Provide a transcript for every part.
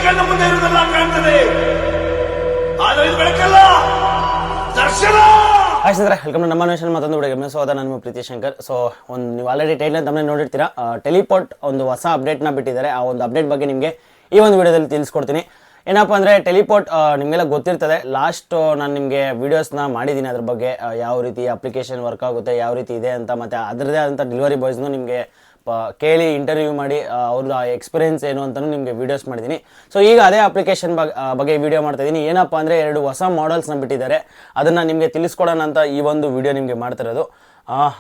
ಕಣ್ಣ ಮುಂದೆ ಇರುವುದೆಲ್ಲ ಕಾಣ್ತದೆ, ಆದರೆ ಇದು ಬೆಳಕಲ್ಲ, ದರ್ಶನ. ಆಯ್ತು ವೆಲ್ಕಮ್ ನಮ್ಮ ನೇಷನ್ ಮತ್ತೊಂದು ವಿಡಿಯೋಗೆ ಸ್ವಾಗತ. ನಾನು ನಿಮ್ಮ ಪ್ರೀತಿ ಶಂಕರ್. ಸೊ ನೀವು ಆಲ್ರೆಡಿ ಟೈಟಲ್ ತಮ್ಮನೆ ನೋಡಿರ್ತೀರಾ, ಟೆಲಿಪೋರ್ಟ್ ಒಂದು ಹೊಸ ಅಪ್ಡೇಟ್ನ ಬಿಟ್ಟಿದ್ದಾರೆ. ಆ ಒಂದು ಅಪ್ಡೇಟ್ ಬಗ್ಗೆ ನಿಮಗೆ ಈ ಒಂದು ವಿಡಿಯೋದಲ್ಲಿ ತಿಳಿಸ್ಕೊಡ್ತೀನಿ. ಏನಪ್ಪ ಅಂದರೆ ಟೆಲಿಪೋರ್ಟ್ ನಿಮಗೆಲ್ಲ ಗೊತ್ತಿರ್ತದೆ. ಲಾಸ್ಟ್ ನಾನು ನಿಮಗೆ ವೀಡಿಯೋಸ್ನ ಮಾಡಿದ್ದೀನಿ ಅದ್ರ ಬಗ್ಗೆ, ಯಾವ ರೀತಿ ಅಪ್ಲಿಕೇಶನ್ ವರ್ಕ್ ಆಗುತ್ತೆ, ಯಾವ ರೀತಿ ಇದೆ ಅಂತ, ಮತ್ತು ಅದರದೇ ಆದಂಥ ಡೆಲಿವರಿ ಬಾಯ್ಸ್ನು ನಿಮಗೆ ಕೇಳಿ ಇಂಟರ್ವ್ಯೂ ಮಾಡಿ ಅವ್ರದ್ದು ಎಕ್ಸ್ಪೀರಿಯನ್ಸ್ ಏನು ಅಂತಲೂ ನಿಮಗೆ ವೀಡಿಯೋಸ್ ಮಾಡಿದ್ದೀನಿ. ಸೊ ಈಗ ಅದೇ ಅಪ್ಲಿಕೇಶನ್ ಬಗ್ಗೆ ವೀಡಿಯೋ ಮಾಡ್ತಾಯಿದ್ದೀನಿ. ಏನಪ್ಪ ಅಂದರೆ 2 ಹೊಸ ಮಾಡಲ್ಸ್ನ ಬಿಟ್ಟಿದ್ದಾರೆ, ಅದನ್ನು ನಿಮಗೆ ತಿಳಿಸ್ಕೊಡೋಣ ಅಂತ ಈ ಒಂದು ವಿಡಿಯೋ ನಿಮಗೆ ಮಾಡ್ತಿರೋದು.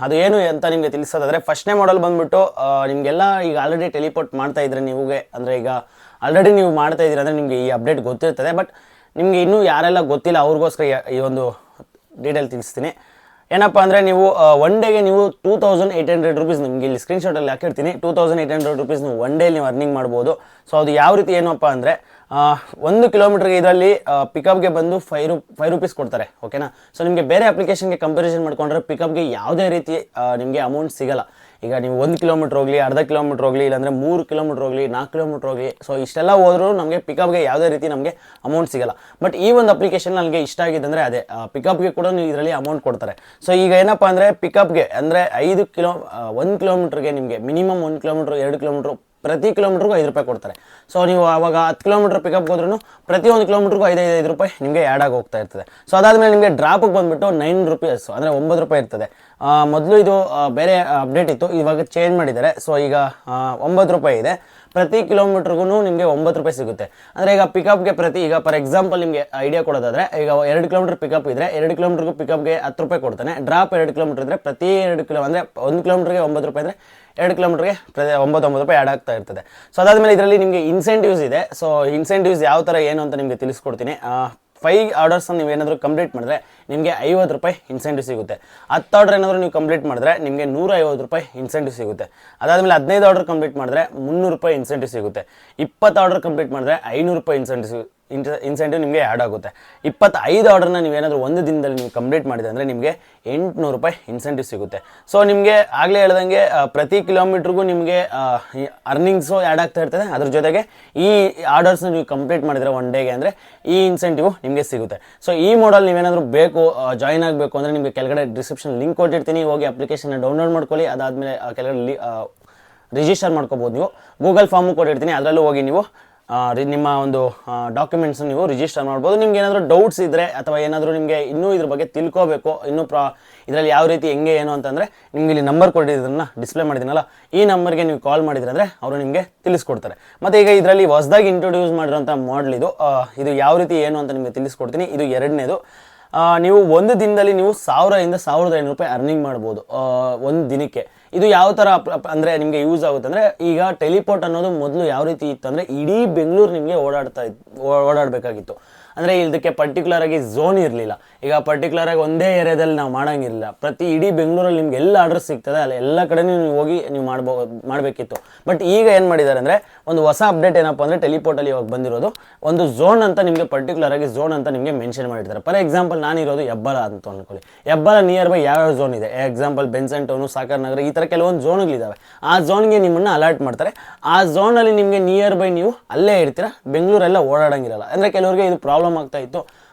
ಅದು ಏನು ಅಂತ ನಿಮಗೆ ತಿಳಿಸೋದಾದರೆ, ಫಸ್ಟ್ನೇ ಮಾಡಲ್ ಬಂದುಬಿಟ್ಟು ನಿಮಗೆಲ್ಲ ಈಗ ಆಲ್ರೆಡಿ ಟೆಲಿಪೋರ್ಟ್ ಮಾಡ್ತಾ ಇದ್ರೆ ನೀವುಗೆ, ಅಂದರೆ ಈಗ ಆಲ್ರೆಡಿ ನೀವು ಮಾಡ್ತಾ ಇದ್ದೀರ ಅಂದರೆ ನಿಮಗೆ ಈ ಅಪ್ಡೇಟ್ ಗೊತ್ತಿರ್ತದೆ. ಬಟ್ ನಿಮಗೆ ಇನ್ನೂ ಯಾರೆಲ್ಲ ಗೊತ್ತಿಲ್ಲ ಅವ್ರಿಗೋಸ್ಕರ ಈ ಒಂದು ಡೀಟೇಲ್ ತಿಳಿಸ್ತೀನಿ. ಏನಪ್ಪ ಅಂದರೆ ನೀವು ಒನ್ ಡೇಗೆ ನೀವು 2800 ರೂಪೀಸ್, ನಿಮಗೆ ಇಲ್ಲಿ ಸ್ಕ್ರೀನ್ಶಾಟಲ್ಲಿ ಹಾಕಿರ್ತೀನಿ, 2800 ರೂಪೀಸ್ ನೀವು ಒನ್ ಡೇಲಿ ನೀವು ಅರ್ನಿಂಗ್ ಮಾಡ್ಬೋದು. ಸೊ ಅದು ಯಾವ ರೀತಿ ಏನಪ್ಪ ಅಂದರೆ 1 ಕಿಲೋಮೀಟ್ರಿಗೆ ಇದರಲ್ಲಿ ಪಿಕಪ್ಗೆ ಬಂದು 5 ರೂಪೀಸ್ ಕೊಡ್ತಾರೆ, ಓಕೆನಾ. ಸೊ ನಿಮಗೆ ಬೇರೆ ಅಪ್ಲಿಕೇಶನ್ಗೆ ಕಂಪ್ಯಾರಿಸನ್ ಮಾಡ್ಕೊಂಡ್ರೆ ಪಿಕಪ್ಗೆ ಯಾವುದೇ ರೀತಿ ನಿಮಗೆ ಅಮೌಂಟ್ ಸಿಗಲ್ಲ. ಈಗ ನೀವು 1 ಕಿಲೋಮೀಟ್ರ್ ಹೋಗಲಿ, ಅರ್ಧ ಕಿಲೋಮೀಟ್ರ್ ಹೋಗಲಿ, ಇಲ್ಲಾಂದರೆ 3 ಕಿಲೋಮೀಟ್ರ್ ಹೋಗಲಿ, 4 ಕಿಲೋಮೀಟ್ರ್ ಹೋಗಲಿ, ಸೊ ಇಷ್ಟೆಲ್ಲ ಹೋದರೂ ನಮಗೆ ಪಿಕಪ್ಗೆ ಯಾವುದೇ ರೀತಿ ನಮಗೆ ಅಮೌಂಟ್ ಸಿಗಲ್ಲ. ಬಟ್ ಈ ಒಂದು ಅಪ್ಲಿಕೇಶನ್ ನನಗೆ ಇಷ್ಟ ಆಗಿದೆ ಅಂದರೆ ಅದೇ ಪಿಕಪ್ಗೆ ಕೂಡ ನೀವು ಇದರಲ್ಲಿ ಅಮೌಂಟ್ ಕೊಡ್ತಾರೆ. ಸೊ ಈಗ ಏನಪ್ಪ ಅಂದರೆ ಪಿಕಪ್ಗೆ ಅಂದರೆ 1 ಕಿಲೋಮೀಟ್ರಿಗೆ ನಿಮಗೆ ಮಿನಿಮಮ್ 1 ಕಿಲೋಮೀಟ್ರ್ 2 ಕಿಲೋಮೀಟ್ರ್ ಪ್ರತಿ ಕಿಲೋಮೀಟ್ರಿಗೂ 5 ರೂಪಾಯಿ ಕೊಡ್ತಾರೆ. ಸೊ ನೀವು ಆವಾಗ 10 ಕಿಲೋಮೀಟ್ರ್ ಪಿಕಪ್ಗೆ ಹೋದ್ರೂ ಪ್ರತಿ 1 ಕಿಲೋಮೀಟ್ರಿಗೂ 5 ರೂಪಾಯಿ ನಿಮಗೆ ಆ್ಯಡ್ ಆಗಿ ಹೋಗ್ತಾ ಇರ್ತದೆ. ಸೊ ಅದಾದಮೇಲೆ ನಿಮಗೆ ಡ್ರಾಪಿಗೆ ಬಂದುಬಿಟ್ಟು 9 ರೂಪೀಸ್ ಅಂದರೆ 9 ರೂಪಾಯಿ ಇರ್ತದೆ. ಮೊದಲು ಇದು ಬೇರೆ ಅಪ್ಡೇಟ್ ಇತ್ತು, ಇವಾಗ ಚೇಂಜ್ ಮಾಡಿದ್ದಾರೆ. ಸೊ ಈಗ 9 ರೂಪಾಯಿ ಇದೆ. ಪ್ರತಿ ಕಿಲೋಮೀಟ್ರಿಗೂ ನಿಮಗೆ 9 ರೂಪಾಯಿ ಸಿಗುತ್ತೆ. ಅಂದರೆ ಈಗ ಪಿಕಪ್ಗೆ ಈಗ ಫಾರ್ ಎಕ್ಸಾಂಪಲ್ ನಿಮಗೆ ಐಡಿಯಾ ಕೊಡೋದಾದರೆ, ಈಗ 2 ಕಿಲೋಮೀಟ್ರ್ ಪಿಕಪ್ ಇದ್ದರೆ 2 ಕಿಲೋಮೀಟ್ರಿಗೂ ಪಿಕಪ್ಗೆ 10 ರೂಪಾಯಿ ಕೊಡ್ತಾನೆ. ಡ್ರಾಪ್ 2 ಕಿಲೋಮೀಟ್ರ್ ಇದ್ದರೆ ಪ್ರತಿ 2 ಕಿಲೋ ಅಂದರೆ 1 ಕಿಲೋಮೀಟ್ರಿಗೆ 9 ರೂಪಾಯಿ ಅಂದರೆ 2 ಕಿಲೋಮೀಟ್ರಿಗೆ 9 ರೂಪಾಯಿ ಆ್ಯಡ್ ಆಗ್ತಾ ಇರ್ತದೆ. ಸೊ ಅದಾದಮೇಲೆ ಇದರಲ್ಲಿ ನಿಮಗೆ ಇನ್ಸೆಂಟಿವ್ಸ್ ಇದೆ. ಸೊ ಇನ್ಸೆಂಟಿವ್ಸ್ ಯಾವ ಥರ ಏನು ಅಂತ ನಿಮಗೆ ತಿಳಿಸ್ಕೊಡ್ತೀನಿ. 5 ಆರ್ಡರ್ಸ್ನ ನೀವು ಏನಾದರೂ ಕಂಪ್ಲೀಟ್ ಮಾಡಿದ್ರೆ ನಿಮಗೆ 50 ರೂಪಾಯಿ ಇನ್ಸೆಂಟಿವ್ ಸಿಗುತ್ತೆ. 10 ಆರ್ಡರ್ ಏನಾದರೂ ನೀವು ಕಂಪ್ಲೀಟ್ ಮಾಡಿದ್ರೆ ನಿಮಗೆ 150 ರೂಪಾಯಿ ಇನ್ಸೆಂಟಿವ್ ಸಿಗುತ್ತೆ. ಅದಾದಮೇಲೆ 15 ಆರ್ಡರ್ ಕಂಪ್ಲೀಟ್ ಮಾಡಿದ್ರೆ 300 ರೂಪಾಯಿ ಇನ್ಸೆಂಟಿವ್ ಸಿಗುತ್ತೆ. 20 ಆರ್ಡರ್ ಕಂಪ್ಲೀಟ್ ಮಾಡಿದ್ರೆ 500 ರೂಪಾಯಿ ಇನ್ಸೆಂಟಿವ್ ನಿಮಗೆ ಆ್ಯಡ್ ಆಗುತ್ತೆ. 25 ಆರ್ಡರ್ನ ನೀವೇನಾದರೂ ಒಂದು ದಿನದಲ್ಲಿ ನೀವು ಕಂಪ್ಲೀಟ್ ಮಾಡಿದೆ ಅಂದರೆ ನಿಮಗೆ 800 ರೂಪಾಯಿ ಇನ್ಸೆಂಟಿವ್ ಸಿಗುತ್ತೆ. ಸೊ ನಿಮಗೆ ಆಗಲೇ ಹೇಳ್ದಂಗೆ ಪ್ರತಿ ಕಿಲೋಮೀಟ್ರಿಗೂ ನಿಮಗೆ ಅರ್ನಿಂಗ್ಸು ಆ್ಯಡ್ ಆಗ್ತಾ ಇರ್ತದೆ. ಅದ್ರ ಜೊತೆಗೆ ಈ ಆರ್ಡರ್ಸ್ನ ನೀವು ಕಂಪ್ಲೀಟ್ ಮಾಡಿದರೆ ಒನ್ ಡೇಗೆ ಅಂದರೆ ಈ ಇನ್ಸೆಂಟಿವ್ ನಿಮಗೆ ಸಿಗುತ್ತೆ. ಸೊ ಈ ಮಾಡಲ್ ನೀವೇನಾದರೂ ಬೇಕು ಜಾಯಿನ್ ಆಗಬೇಕು ಅಂದರೆ ನಿಮಗೆ ಕೆಳಗಡೆ ಡಿಸ್ಕ್ರಿಪ್ಷನ್ ಲಿಂಕ್ ಕೊಟ್ಟಿರ್ತೀನಿ, ಹೋಗಿ ಅಪ್ಲಿಕೇಶನ್ನ ಡೌನ್ಲೋಡ್ ಮಾಡ್ಕೊಳ್ಳಿ. ಅದಾದಮೇಲೆ ಕೆಳಗಡೆ ರಿಜಿಸ್ಟರ್ ಮಾಡ್ಕೋಬೋದು. ನೀವು ಗೂಗಲ್ ಫಾರ್ಮು ಕೊಟ್ಟಿರ್ತೀನಿ, ಅದರಲ್ಲೂ ಹೋಗಿ ನೀವು ನಿಮ್ಮ ಒಂದು ಡಾಕ್ಯುಮೆಂಟ್ಸ್ ನೀವು ರಿಜಿಸ್ಟರ್ ಮಾಡ್ಬೋದು. ನಿಮ್ಗೆ ಏನಾದರೂ ಡೌಟ್ಸ್ ಇದ್ದರೆ ಅಥವಾ ಏನಾದರೂ ನಿಮಗೆ ಇನ್ನೂ ಇದ್ರ ಬಗ್ಗೆ ತಿಳ್ಕೋಬೇಕು, ಇನ್ನೂ ಇದರಲ್ಲಿ ಯಾವ ರೀತಿ ಹೆಂಗೆ ಏನು ಅಂತಂದರೆ ನಿಮ್ಗೆ ಇಲ್ಲಿ ನಂಬರ್ ಕೊಟ್ಟಿದ್ದನ್ನ ಡಿಸ್ಪ್ಲೇ ಮಾಡಿದ್ದೀನಲ್ಲ, ಈ ನಂಬರ್ಗೆ ನೀವು ಕಾಲ್ ಮಾಡಿದ್ರೆ ಅಂದರೆ ಅವರು ನಿಮಗೆ ತಿಳಿಸ್ಕೊಡ್ತಾರೆ. ಮತ್ತು ಈಗ ಇದರಲ್ಲಿ ಹೊಸದಾಗಿ ಇಂಟ್ರೊಡ್ಯೂಸ್ ಮಾಡಿರೋಂಥ ಮಾಡಲ್ ಇದು ಯಾವ ರೀತಿ ಏನು ಅಂತ ನಿಮಗೆ ತಿಳಿಸ್ಕೊಡ್ತೀನಿ. ಇದು 2ನೇದು. ನೀವು ಒಂದು ದಿನದಲ್ಲಿ ನೀವು 1000 ಇಂದ 1500 ರೂಪಾಯಿ ಅರ್ನಿಂಗ್ ಮಾಡ್ಬೋದು ಒಂದು ದಿನಕ್ಕೆ. ಇದು ಯಾವ ಥರ ಅಂದರೆ ನಿಮಗೆ ಯೂಸ್ ಆಗುತ್ತೆ ಅಂದರೆ, ಈಗ ಟೆಲಿಪೋರ್ಟ್ ಅನ್ನೋದು ಮೊದಲು ಯಾವ ರೀತಿ ಇತ್ತು ಅಂದರೆ ಇಡೀ ಬೆಂಗಳೂರು ನಿಮಗೆ ಓಡಾಡಬೇಕಾಗಿತ್ತು. ಅಂದರೆ ಇದಕ್ಕೆ ಪರ್ಟಿಕ್ಯುಲರಾಗಿ ಝೋನ್ ಇರಲಿಲ್ಲ. ಈಗ ಪರ್ಟಿಕ್ಯುಲರಾಗಿ ಒಂದೇ ಏರಿಯಾದಲ್ಲಿ ನಾವು ಮಾಡೋಂಗಿರಲಿಲ್ಲ. ಇಡೀ ಬೆಂಗಳೂರಲ್ಲಿ ನಿಮ್ಗೆ ಎಲ್ಲ ಆರ್ಡರ್ ಸಿಗ್ತದೆ, ಅಲ್ಲಿ ಎಲ್ಲ ಕಡೆನೂ ನೀವು ಹೋಗಿ ನೀವು ಮಾಡಬೇಕಿತ್ತು. ಬಟ್ ಈಗ ಏನು ಮಾಡಿದ್ದಾರೆ ಅಂದರೆ, ಒಂದು ಹೊಸ ಅಪ್ಡೇಟ್ ಏನಪ್ಪ ಅಂದರೆ ಟೆಲಿಪೋರ್ಟಲ್ಲಿ ಇವಾಗ ಬಂದಿರೋದು ಒಂದು ಝೋನ್ ಅಂತ ನಿಮಗೆ ಪರ್ಟಿಕ್ಯುಲರಾಗಿ ಝೋನ್ ಅಂತ ನಿಮಗೆ ಮೆನ್ಷನ್ ಮಾಡಿರ್ತಾರೆ. ಫಾರ್ ಎಕ್ಸಾಂಪಲ್ ನಾನಿರೋದು ಹೆಬ್ಬಾಳ ಅಂತ ಅಂದ್ಕೊಳ್ಳಿ. ಹೆಬ್ಬಾಳ ನಿಯರ್ ಬೈ ಯಾವ್ಯಾವ ಝೋನ್ ಇದೆ, ಎಕ್ಸಾಂಪಲ್ ಬೆನ್ಸನ್ ಟೌನು, ಸಾಕರ್ ನಗರ, ಈ ಥರ ಕೆಲವೊಂದು ಝೋನ್ಗಳಿದ್ದಾವೆ. ಆ ಝೋನ್ಗೆ ನಿಮ್ಮನ್ನು ಅಲರ್ಟ್ ಮಾಡ್ತಾರೆ. ಆ ಝೋನಲ್ಲಿ ನಿಮಗೆ ನಿಯರ್ ಬೈ ನೀವು ಅಲ್ಲೇ ಇರ್ತೀರ, ಬೆಂಗಳೂರೆಲ್ಲ ಓಡಾಡೋಂಗಿರಲ್ಲ. ಅಂದರೆ ಕೆಲವರಿಗೆ ಇದು ಪ್ರಾಬ್ಲಮ್ ಆಗ್ತಾ ಇತ್ತು,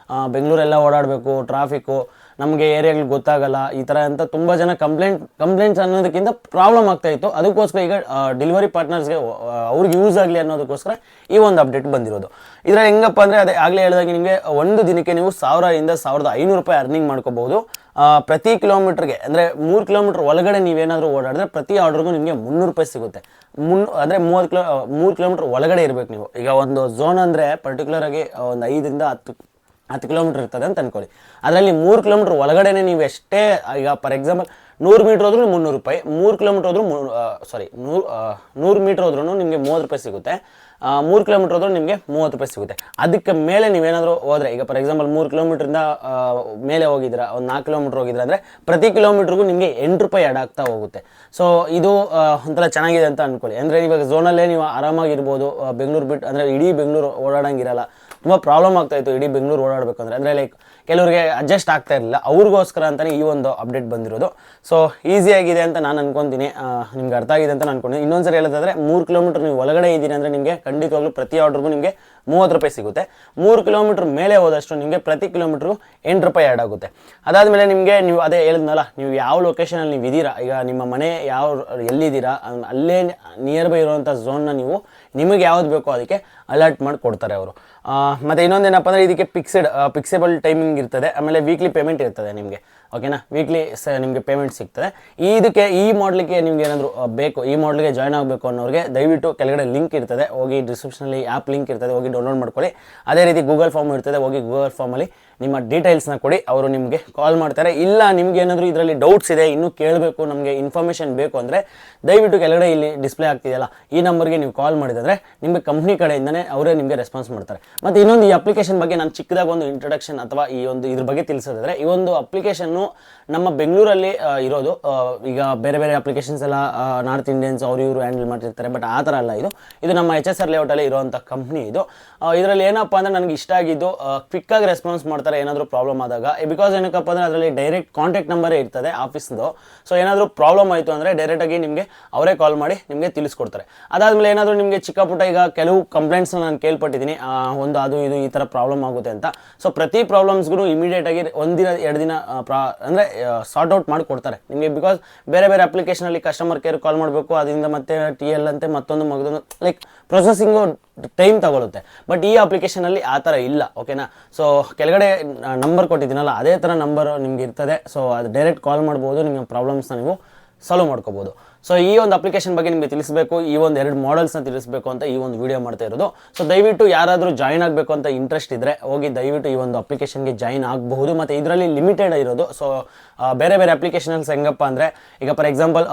ಬೆಂಗಳೂರೆಲ್ಲ ಓಡಾಡಬೇಕು, ಟ್ರಾಫಿಕ್ಕು, ನಮಗೆ ಏರಿಯಾಗಳು ಗೊತ್ತಾಗಲ್ಲ, ಈ ಥರ ಅಂತ ತುಂಬ ಜನ ಕಂಪ್ಲೇಂಟ್ಸ್ ಅನ್ನೋದಕ್ಕಿಂತ ಪ್ರಾಬ್ಲಮ್ ಆಗ್ತಾ ಇತ್ತು. ಅದಕ್ಕೋಸ್ಕರ ಈಗ ಡೆಲಿವರಿ ಪಾರ್ಟ್ನರ್ಸ್ಗೆ ಅವ್ರಿಗೆ ಯೂಸ್ ಆಗಲಿ ಅನ್ನೋದಕ್ಕೋಸ್ಕರ ಈ ಒಂದು ಅಪ್ಡೇಟ್ ಬಂದಿರೋದು. ಇದರ ಹೆಂಗಪ್ಪ ಅಂದರೆ, ಅದೇ ಆಗಲೇ ಹೇಳಿದಾಗ ನಿಮಗೆ ಒಂದು ದಿನಕ್ಕೆ ನೀವು 1000 ಇಂದ 1500 ರೂಪಾಯಿ ಅರ್ನಿಂಗ್ ಮಾಡ್ಕೋಬಹುದು. ಪ್ರತಿ ಕಿಲೋಮೀಟ್ರಿಗೆ ಅಂದರೆ 3 ಕಿಲೋಮೀಟ್ರ್ ಒಳಗಡೆ ನೀವೇನಾದರೂ ಓಡಾಡಿದ್ರೆ ಪ್ರತಿ ಆರ್ಡರ್ಗೂ ನಿಮಗೆ 300 ರೂಪಾಯಿ ಸಿಗುತ್ತೆ. ಅಂದರೆ 3 ಕಿಲೋಮೀಟ್ರ್ ಒಳಗಡೆ ಇರಬೇಕು ನೀವು. ಈಗ ಒಂದು ಝೋನ್ ಅಂದರೆ ಪರ್ಟಿಕ್ಯುಲರಾಗಿ ಒಂದು 5 ಇಂದ 10 ಕಿಲೋಮೀಟ್ರ್ ಇರ್ತದೆ ಅಂತ ಅಂದ್ಕೊಳ್ಳಿ. ಅದರಲ್ಲಿ 3 ಕಿಲೋಮೀಟ್ರ್ ಒಳಗಡೆ ನೀವು ಎಷ್ಟೇ, ಈಗ ಫಾರ್ ಎಕ್ಸಾಂಪಲ್ 100 ಮೀಟ್ರ್ ಹೋದ್ರೂ 300 ರೂಪಾಯಿ, 3 ಕಿಲೋಮೀಟ್ರ್ ಹೋದ್ರೂ 100 ಮೀಟ್ರ್ ಹೋದ್ರೂ ನಿಮಗೆ 30 ರೂಪಾಯಿ ಸಿಗುತ್ತೆ. 3 ಕಿಲೋಮೀಟ್ರ್ ಹೋದ್ರೂ ನಿಮಗೆ 30 ರೂಪಾಯಿ ಸಿಗುತ್ತೆ. ಅದಕ್ಕೆ ಮೇಲೆ ನೀವೇನಾದರೂ ಹೋದರೆ, ಈಗ ಫಾರ್ ಎಕ್ಸಾಂಪಲ್ 3 ಕಿಲೋಮೀಟ್ರಿಂದ ಮೇಲೆ ಹೋಗಿದ್ದೀರಾ, ಒಂದು 4 ಕಿಲೋಮೀಟ್ರ್ ಹೋಗಿದ್ರೆ ಅಂದರೆ ಪ್ರತಿ ಕಿಲೋಮೀಟ್ರಿಗೂ ನಿಮಗೆ 8 ರೂಪಾಯಿ ಆ್ಯಡ್ ಆಗ್ತಾ ಹೋಗುತ್ತೆ. ಸೊ ಇದು ಒಂಥರ ಚೆನ್ನಾಗಿದೆ ಅಂತ ಅಂದ್ಕೊಳ್ಳಿ. ಅಂದರೆ ಇವಾಗ ಝೋನಲ್ಲೇ ನೀವು ಆರಾಮಾಗಿರ್ಬೋದು. ಬೆಂಗಳೂರು ಬಿಟ್ಟು ಅಂದರೆ ಇಡೀ ಬೆಂಗಳೂರು ಓಡಾಡೋಂಗಿರಲ್ಲ, ತುಂಬ ಪ್ರಾಬ್ಲಮ್ ಆಗ್ತಾಯಿತ್ತು ಇಡೀ ಬೆಂಗಳೂರು ಓಡಾಡಬೇಕಂದ್ರೆ. ಅಂದರೆ ಲೈಕ್ ಕೆಲವರಿಗೆ ಅಡ್ಜಸ್ಟ್ ಆಗ್ತಾ ಇರಲಿಲ್ಲ, ಅವ್ರಿಗೋಸ್ಕರ ಅಂತಲೇ ಈ ಒಂದು ಅಪ್ಡೇಟ್ ಬಂದಿರೋದು. ಸೊ ಸೊ ಈಸಿಯಾಗಿದೆ ಅಂತ ನಾನು ಅನ್ಕೊತೀನಿ, ನಿಮ್ಗೆ ಅರ್ಥ ಆಗಿದೆ ಅಂತ ನಾನು ಅನ್ಕೊಂಡಿದ್ದೀನಿ. ಇನ್ನೊಂದ್ಸರಿ ಹೇಳೋದಾದ್ರೆ 3 ಕಿಲೋಮೀಟರ್ ನೀವು ಒಳಗಡೆ ಇದ್ದೀರಿ ಅಂದರೆ ನಿಮಗೆ ಖಂಡಿತವಾಗ್ಲೂ ಪ್ರತಿ ಆರ್ಡ್ರಿಗೂ ನಿಮಗೆ 30 ರೂಪಾಯಿ ಸಿಗುತ್ತೆ. 3 ಕಿಲೋಮೀಟರ್ ಮೇಲೆ ಹೋದಷ್ಟು ನಿಮಗೆ ಪ್ರತಿ ಕಿಲೋಮೀಟ್ರಿಗೂ 8 ರೂಪಾಯಿ ಆ್ಯಡ್ ಆಗುತ್ತೆ. ಅದಾದಮೇಲೆ ನಿಮಗೆ ನೀವು ಅದೇ ಹೇಳಿದ್ನಲ್ಲ, ನೀವು ಯಾವ ಲೊಕೇಶನಲ್ಲಿ ನೀವು ಇದ್ದೀರಾ, ಈಗ ನಿಮ್ಮ ಮನೆ ಎಲ್ಲಿದ್ದೀರಾ ಅಲ್ಲೇ ನಿಯರ್ ಬೈ ಇರುವಂಥ ಝೋನ್ನ ನೀವು ನಿಮಗೆ ಯಾವ್ದು ಬೇಕೋ ಅದಕ್ಕೆ ಅಲರ್ಟ್ ಮಾಡಿ ಕೊಡ್ತಾರೆ ಅವರು. ಮತ್ತು ಇನ್ನೊಂದೇನಪ್ಪ ಅಂದರೆ ಇದಕ್ಕೆ ಫಿಕ್ಸೇಬಲ್ ಟೈಮಿಂಗ್ ಇರ್ತದೆ. ಆಮೇಲೆ ವೀಕ್ಲಿ ಪೇಮೆಂಟ್ ಇರ್ತದೆ ನಿಮಗೆ, ಓಕೆನಾ. ವೀಕ್ಲಿ ನಿಮಗೆ ಪೇಮೆಂಟ್ ಸಿಗ್ತದೆ. ಈ ಮಾಡಲಿಗೆ ನಿಮ್ಗೆ ಏನಾದರೂ ಬೇಕು, ಈ ಮಾಡಲಿಗೆ ಜಾಯ್ನ್ ಆಗಬೇಕು ಅನ್ನೋರಿಗೆ ದಯವಿಟ್ಟು ಕೆಳಗಡೆ ಲಿಂಕ್ ಇರ್ತದೆ, ಹೋಗಿ ಡಿಸ್ಕ್ರಿಪ್ಷನಲ್ಲಿ ಆ್ಯಪ್ ಲಿಂಕ್ ಇರ್ತದೆ, ಹೋಗಿ ಡೌನ್ಲೋಡ್ ಮಾಡ್ಕೊಳ್ಳಿ. ಅದೇ ರೀತಿ ಗೂಗಲ್ ಫಾರ್ಮ್ ಇರ್ತದೆ, ಹೋಗಿ ಗೂಗಲ್ ಫಾರ್ಮಲ್ಲಿ ನಿಮ್ಮ ಡೀಟೇಲ್ಸ್ನ ಕೊಡಿ, ಅವರು ನಿಮಗೆ ಕಾಲ್ ಮಾಡ್ತಾರೆ. ಇಲ್ಲ ನಿಮ್ಗೆ ಏನಾದರೂ ಇದರಲ್ಲಿ ಡೌಟ್ಸ್ ಇದೆ, ಇನ್ನೂ ಕೇಳಬೇಕು, ನಮಗೆ ಇನ್ಫಾರ್ಮೇಷನ್ ಬೇಕು ಅಂದರೆ ದಯವಿಟ್ಟು ಕೆಳಗಡೆ ಇಲ್ಲಿ ಡಿಸ್ಪ್ಲೇ ಆಗ್ತಿದೆಯಲ್ಲ ಈ ನಂಬರ್ಗೆ ನೀವು ಕಾಲ್ ಮಾಡಿದರೆ ನಿಮಗೆ ಕಂಪ್ನಿ ಕಡೆಯಿಂದನೇ ಅವರೇ ನಿಮಗೆ ರೆಸ್ಪಾನ್ಸ್ ಮಾಡ್ತಾರೆ. ಮತ್ತು ಇನ್ನೊಂದು, ಈ ಅಪ್ಲಿಕೇಶನ್ ಬಗ್ಗೆ ನಾನು ಚಿಕ್ಕದಾಗ ಒಂದು ಇಂಟ್ರೊಡಕ್ಷನ್ ಅಥವಾ ಇದ್ರ ಬಗ್ಗೆ ತಿಳಿಸೋದಾದರೆ, ಈ ಒಂದು ಅಪ್ಲಿಕೇಶನ್ನು ನಮ್ಮ ಬೆಂಗಳೂರಲ್ಲಿ ಇರೋದು. ಈಗ ಬೇರೆ ಬೇರೆ ಅಪ್ಲಿಕೇಶನ್ಸ್ ಎಲ್ಲ ನಾರ್ತ್ ಇಂಡಿಯನ್ಸ್ ಇವರು ಹ್ಯಾಂಡಲ್ ಮಾಡ್ತಿರ್ತಾರೆ, ಬಟ್ ಆ ಥರ ಅಲ್ಲ. ಇದು ನಮ್ಮ HSR ಲೇಔಟಲ್ಲಿ ಇರುವಂಥ ಕಂಪ್ನಿ ಇದು. ಇದರಲ್ಲಿ ಏನಪ್ಪ ಅಂದರೆ ನನಗೆ ಇಷ್ಟ ಆಗಿದ್ದು, ಕ್ವಿಕ್ಕಾಗಿ ರೆಸ್ಪಾನ್ಸ್ ಮಾಡ್ತಾರೆ ಏನಾದರೂ ಪ್ರಾಬ್ಲಮ್ ಆದಾಗ. ಬಿಕಾಸ್ ಏನಕ್ಕಪ್ಪ ಅಂದರೆ ಅದರಲ್ಲಿ ಡೈರೆಕ್ಟ್ ಕಾಂಟ್ಯಾಕ್ಟ್ ನಂಬರೇ ಇರ್ತದೆ ಆಫೀಸ್ದು. ಸೊ ಏನಾದರೂ ಪ್ರಾಬ್ಲಮ್ ಆಯಿತು ಅಂದರೆ ಡೈರೆಕ್ಟಾಗಿ ನಿಮಗೆ ಅವರೇ ಕಾಲ್ ಮಾಡಿ ನಿಮಗೆ ತಿಳಿಸ್ಕೊಡ್ತಾರೆ. ಅದಾದಮೇಲೆ ಏನಾದರೂ ನಿಮಗೆ ಚಿಕ್ಕ ಪುಟ್ಟ, ಈಗ ಕೆಲವು ಕಂಪ್ಲೇಂಟ್ಸ್ನ ನಾನು ಕೇಳ್ಪಟ್ಟಿದ್ದೀನಿ, ಅದು ಇದು ಈ ಥರ ಪ್ರಾಬ್ಲಮ್ ಆಗುತ್ತೆ ಅಂತ. ಸೊ ಪ್ರತಿ ಪ್ರಾಬ್ಲಮ್ಸ್ಗೂ ಇಮಿಡಿಯೇಟಾಗಿ 1 ದಿನ 2 ದಿನ ಅಂದರೆ ಸಾರ್ಟ್ ಔಟ್ ಮಾಡಿ ಕೊಡ್ತಾರೆ ನಿಮಗೆ. ಬಿಕಾಸ್ ಬೇರೆ ಬೇರೆ ಅಪ್ಲಿಕೇಶನಲ್ಲಿ ಕಸ್ಟಮರ್ ಕೇರ್ ಕಾಲ್ ಮಾಡಬೇಕು, ಅದರಿಂದ ಮತ್ತೆ TL ಅಂತೆ ಮತ್ತೊಂದು ಲೈಕ್ ಪ್ರೊಸೆಸಿಂಗು ಟೈಮ್ ತಗೊಳುತ್ತೆ. ಬಟ್ ಈ ಅಪ್ಲಿಕೇಶನಲ್ಲಿ ಆ ಥರ ಇಲ್ಲ, ಓಕೆನಾ. ಸೊ ಕೆಳಗಡೆ ನಂಬರ್ ಕೊಟ್ಟಿದ್ದೀನಲ್ಲ ಅದೇ ಥರ ನಂಬರ್ ನಿಮ್ಗೆ ಇರ್ತದೆ. ಸೊ ಅದು ಡೈರೆಕ್ಟ್ ಕಾಲ್ ಮಾಡ್ಬೋದು, ನಿಮ್ಮ ಪ್ರಾಬ್ಲಮ್ಸ್ನ ನೀವು ಸಾಲ್ವ್ ಮಾಡ್ಕೋಬೋದು. ಸೊ ಈ ಒಂದು ಅಪ್ಲಿಕೇಶನ್ ಬಗ್ಗೆ ನಿಮಗೆ ತಿಳಿಸಬೇಕು, ಈ ಒಂದು 2 ಮಾಡೆಲ್ಸ್ನ ತಿಳಿಸಬೇಕು ಅಂತ ಈ ಒಂದು ವಿಡಿಯೋ ಮಾಡ್ತಾ ಇರೋದು. ಸೊ ದಯವಿಟ್ಟು ಯಾರಾದರೂ ಜಾಯ್ನ್ ಆಗಬೇಕು ಅಂತ ಇಂಟ್ರೆಸ್ಟ್ ಇದ್ದರೆ ಹೋಗಿ ದಯವಿಟ್ಟು ಈ ಒಂದು ಅಪ್ಲಿಕೇಶನ್ಗೆ ಜಾಯ್ನ್ ಆಗಬಹುದು. ಮತ್ತು ಇದರಲ್ಲಿ ಲಿಮಿಟೆಡ್ ಇರೋದು. ಸೊ ಬೇರೆ ಬೇರೆ ಅಪ್ಲಿಕೇಶನ್ಸ್ ಹೆಂಗಪ್ಪ ಅಂದರೆ, ಈಗ ಫಾರ್ ಎಕ್ಸಾಂಪಲ್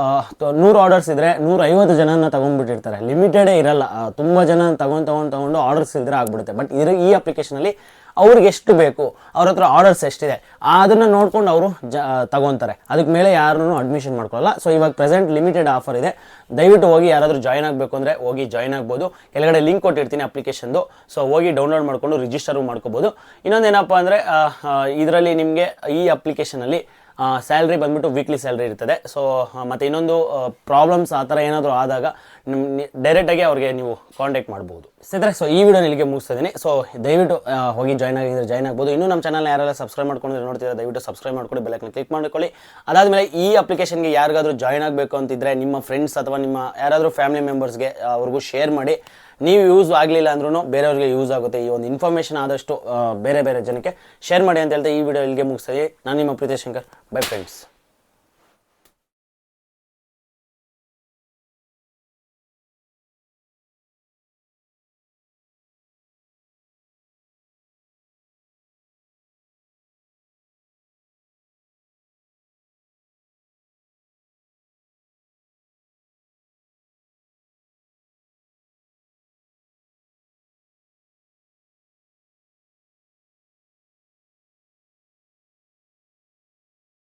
100 ಆರ್ಡರ್ಸ್ ಇದ್ದರೆ 150 ಜನನ ತೊಗೊಂಡ್ಬಿಟ್ಟಿರ್ತಾರೆ, ಲಿಮಿಟೆಡೇ ಇರಲ್ಲ. ತುಂಬ ಜನ ತಗೊಂಡು ಆರ್ಡರ್ಸ್ ಇದ್ದರೆ ಆಗ್ಬಿಡುತ್ತೆ. ಬಟ್ ಈ ಅಪ್ಲಿಕೇಶನಲ್ಲಿ ಅವ್ರಿಗೆ ಎಷ್ಟು ಬೇಕು, ಅವ್ರ ಹತ್ರ ಆರ್ಡರ್ಸ್ ಎಷ್ಟಿದೆ ಅದನ್ನು ನೋಡ್ಕೊಂಡು ಅವರು ತಗೊತಾರೆ. ಅದಕ್ಕೆ ಮೇಲೆ ಯಾರನ್ನೂ ಅಡ್ಮಿಷನ್ ಮಾಡ್ಕೊಳ್ಳಲ್ಲ. ಸೊ ಇವಾಗ ಪ್ರೆಸೆಂಟ್ ಲಿಮಿಟೆಡ್ ಆಫರ್ ಇದೆ. ದಯವಿಟ್ಟು ಹೋಗಿ ಯಾರಾದರೂ ಜಾಯ್ನ್ ಆಗಬೇಕು ಅಂದರೆ ಹೋಗಿ ಜಾಯ್ನ್ ಆಗ್ಬೋದು. ಕೆಳಗಡೆ ಲಿಂಕ್ ಕೊಟ್ಟಿರ್ತೀನಿ ಅಪ್ಲಿಕೇಶನ್ದು. ಸೊ ಹೋಗಿ ಡೌನ್ಲೋಡ್ ಮಾಡಿಕೊಂಡು ರಿಜಿಸ್ಟರು ಮಾಡ್ಕೋಬೋದು. ಇನ್ನೊಂದೇನಪ್ಪ ಅಂದರೆ, ಇದರಲ್ಲಿ ನಿಮಗೆ ಈ ಅಪ್ಲಿಕೇಶನಲ್ಲಿ ಸ್ಯಾಲ್ರಿ ಬಂದ್ಬಿಟ್ಟು ವೀಕ್ಲಿ ಸ್ಯಾಲ್ರಿ ಇರ್ತದೆ. ಸೊ ಮತ್ತು ಇನ್ನೊಂದು, ಪ್ರಾಬ್ಲಮ್ಸ್ ಆ ಥರ ಏನಾದರೂ ಆದಾಗ ಡೈರೆಕ್ಟಾಗಿ ಅವ್ರಿಗೆ ನೀವು ಕಾಂಟ್ಯಾಕ್ಟ್ ಮಾಡ್ಬೋದು. ಸ್ನೇಹಿತರೆ, ಸೊ ಈ ವಿಡಿಯೋ ಇಲ್ಲಿಗೆ ಮುಗಿಸ್ತಿದ್ದೀನಿ. ಸೊ ದಯವಿಟ್ಟು ಹೋಗಿ ಜಾಯ್ನ್ ಆಗ್ಬೋದು. ಇನ್ನೂ ನಮ್ಮ ಚಾನಲ್ ಯಾರೆಲ್ಲ ಸಬ್ಸ್ಕ್ರೈಬ್ ಮಾಡ್ಕೊಂಡು ನೋಡ್ತಿದ್ದಾರೆ ದಯವಿಟ್ಟು ಸಬ್ಸ್ಕ್ರೈಬ್ ಮಾಡ್ಕೊಂಡು ಬೆಲ್ಲೈಕನ್ ಕ್ಲಿಕ್ ಮಾಡ್ಕೊಳ್ಳಿ. ಅದಾದಮೇಲೆ ಈ ಅಪ್ಲಿಕೇಶನ್ಗೆ ಯಾರಿಗಾದರೂ ಜಾಯ್ನ್ ಆಗಬೇಕು ಅಂತಿದ್ರೆ ನಿಮ್ಮ ಫ್ರೆಂಡ್ಸ್ ಅಥವಾ ನಿಮ್ಮ ಯಾರಾದರೂ ಫ್ಯಾಮಿಲಿ ಮೆಂಬರ್ಸ್ಗೆ ಅವ್ರಿಗೂ ಶೇರ್ ಮಾಡಿ. ನೀವು ಯೂಸ್ ಆಗಲಿಲ್ಲ ಅಂದ್ರೂ ಬೇರೆಯವ್ರಿಗೆ ಯೂಸ್ ಆಗುತ್ತೆ. ಈ ಒಂದು ಇನ್ಫಾರ್ಮೇಷನ್ ಆದಷ್ಟು ಬೇರೆ ಬೇರೆ ಜನಕ್ಕೆ ಶೇರ್ ಮಾಡಿ ಅಂತ ಹೇಳ್ತಾ ಈ ವಿಡಿಯೋ ಇಲ್ಲಿಗೆ ಮುಗಿಸ್ತೀವಿ. ನಾನು ನಿಮ್ಮ ಪ್ರೀತಿ ಶಂಕರ್. By friends.